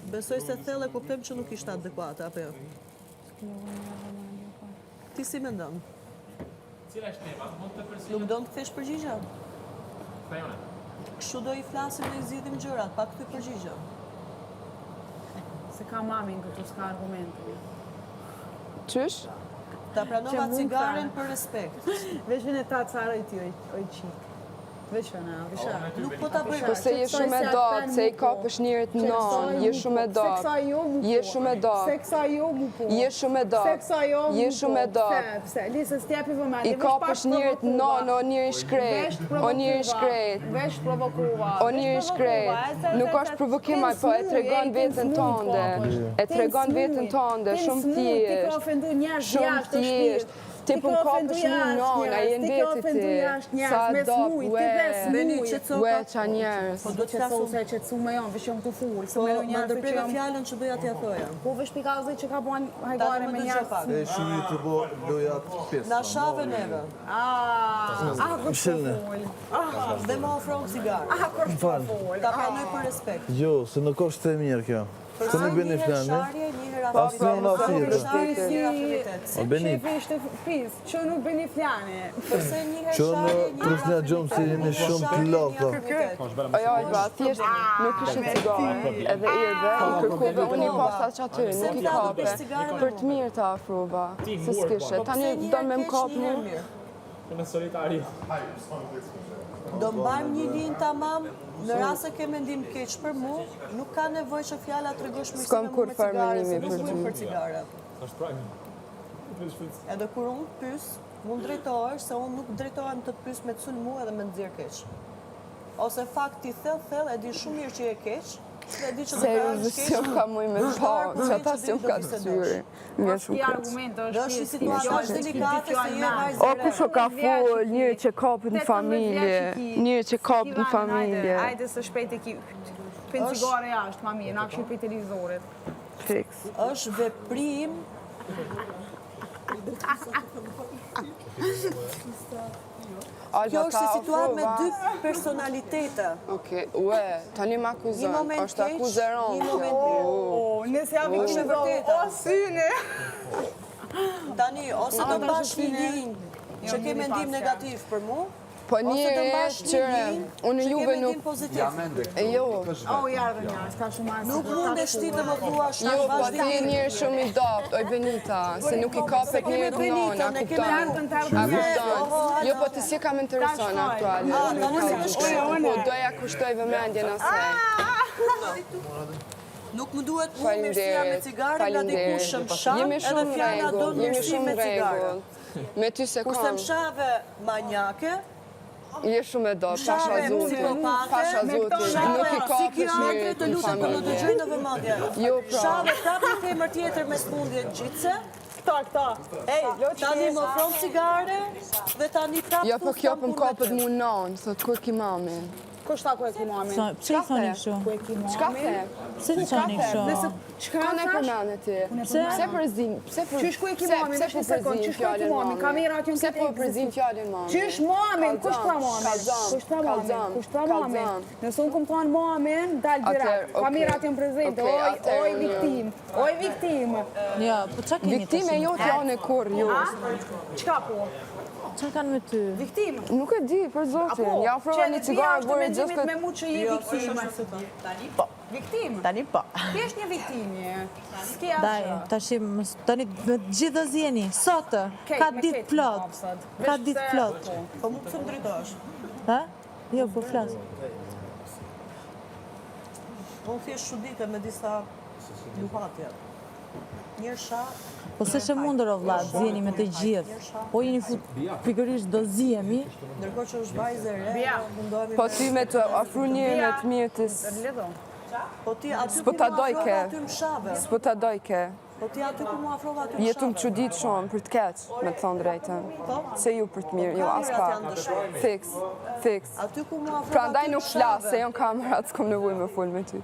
Besoj se thellë e kuptojmë që nuk ishte adekuate, apo jo? Ti si mendon? Cila është tema? Mund të përsëritet? Nuk do të kthesh përgjigje? Thajone. Kështu do I flasim dhe I zgjidhim gjërat, pa këtë përgjigje. Se ka mamin këtu, s'ka argumente. Qysh? Ta pranova cigaren për respekt. Veç vjen e ta cara I ti, oj qik. Veç vjen e, Nuk po ta bëj. Po se je shumë e dopt, se I kapësh njerit non, je shumë e dopt. Je shumë e dopt. Seksa jo mu po. Je shumë e dopt. Seksa jo mu po. Je shumë e dopt. Pse, Lise, s'tjepi vëmendje. I kapësh njerit non, o njeri shkret. O njeri shkret. Veç provokova. O njeri shkret. Nuk është provokimaj, po e tregon vetën tënde. E tregon vetën tënde, shumë thjesht. Shumë thjesht. Ti po kapësh një non, a jenë veti ti. Sa dopt, ue, qa njerës. Po do të flasim se qetësume janë, veç jam këtu full. Po, më ndërpreve fjallën që doja t'ja thoja. Po veç pikazi që ka bën hajgare me njerës. E shumë të bo doja të pjesë. Na shave neve. Kërë Dhe më ofron cigarë. full. Ta pranoj për respekt. Jo, se nuk është e mirë kjo. Se nuk bëni flanë. Asë në nga fjetë. O Benit. Shefi ishte fis, që nuk bëni flane. Përse njëherë Që në sharje, trusnja gjumë se jemi shumë të lopë. Ajo, Alba, thjesht nuk ishe cigare, edhe erdhe, I kërkuve, unë I pasa që aty, nuk I kape, për të mirë të afruba, se s'kishe, tani do me më kapë mu. Në solitari. do mbajmë një linjë tamam, në rast se ke mendim keq për mu, nuk ka nevojë që fjala tregosh mirësi S'kam kur farë mendimi për cigare. Është prajmë. Edhe kur unë pyes, mund drejtohesh se unë nuk drejtohem të të pyes me të sulm mua edhe me nxjerr keq. Ose fakti thellë e di shumë mirë që je keq, dhe di që do të Seriozisht s'jam ka muj me pa, që ata s'jam ka të syri. Një shumë Ti keq. argument Do është një situatë është delikate se je vajzë O, kush o ka full, njëri që kapët në familje, njëri që kapët në familje. Ajde së shpejt e ki pin cigare jashtë, ma mirë, na këshu për televizorit. Fix. është veprim Kjo është si situatë me dy personalitete. Okej, ue, tani më akuzon, është akuzeron. Një moment keq. Nëse jam i Është e kështë vërteta. o syne. Tani, ose do mbash një linjë që ke mendim negativ për mu, Po ose do njëri, mbash një qëre, linjë unë që ke juve mendim nuk, pozitiv. e jo, O, jarë një, s'ka shumë asë. Nuk mund e shti të më thua jo, shak po ti je vazhdim. njëri shumë I dopt, oj Benita, se nuk I kapet njëri të nonë, a kupton? A kupton? Jo, po ti si kam intereson aktuale. Po doja kushtoj vëmendjen asaj. Nuk më duhet mu mirësia me cigare nga dikush shëmshan, Jemi edhe shumë fjala do rregull, jemi mirësi shumë me cigare. rregull. Me ty se Kurse kam, mshave manjake, je shumë e dopt, pasha mshave zuti, psikopate, pasha zuti, nuk I si kapet kiranke njëri të në lutem për në dëgjoj familje. në vëmendje. Jo, pra. Mshave prap një femër tjetër me smundje gjitse, Këta. Ej, tani më ofron cigare dhe tani prap Jo, po kjo për më kapet mu non, thot kur ki mamin. Kështa ku e ki mamin? Që I thoni kështu? Ku e ki mamin? Qka the? Se të thoni kështu? Ka ne përmene ti? Pse përzin? Qysh ku e ki mamin? Vesh një sekund, qysh ku e ki mamin? Kamerat ju në Pse po përzin fjallin mamin? Qysh mamin? Kush pra mamin? Kalzam, Kush pra mamin? kalzam, Kush pra mamin? kalzam. Nëse unë këmë thonë mamin, dal direkt. Atëherë, okej. Kamerat ju në prezente. Okej, Oj, atëherë, oj, unë- viktim. Oj, viktim. Jo, po qa keni të Viktime jo t'jane kur, jo. Qka po? Qa kanë me ty? Viktim. Nuk e di, për zotin. Ja ofrova një cigarë, bërë gjithë me këtë... mu që je viktim. Viktim? Tani po. Ti është një viktimi. S'ke Daj, ashtë. tani me gjithë do zjeni, sotë, ka ditë plot. Ka ditë plot. po mu pëse më drejtosh. Ha? Jo, po flas. Unë thjesht shudite me disa luhatje. Njërë shah, Po se që mundër o vlat, zjeni me të gjithë. Po jeni pikërisht do zjemi. ndërkohë që është vajzë e re, mundohemi Po ty me të afru njëri me të mirë të Ledho. Po ti aty S'po ku ta mu doj ke. afrova aty më shave. s'po ta dojke. Po ti aty ku mu afrova aty më Jetu më shave. qudit shumë për të keq, me të thonë drejten. Se ju për të mirë, jo as pa. Fix. Aty ku mu afrova Pra ndaj aty nuk më flas, shave. se janë kamerat, s'kom nevoj me full me ty.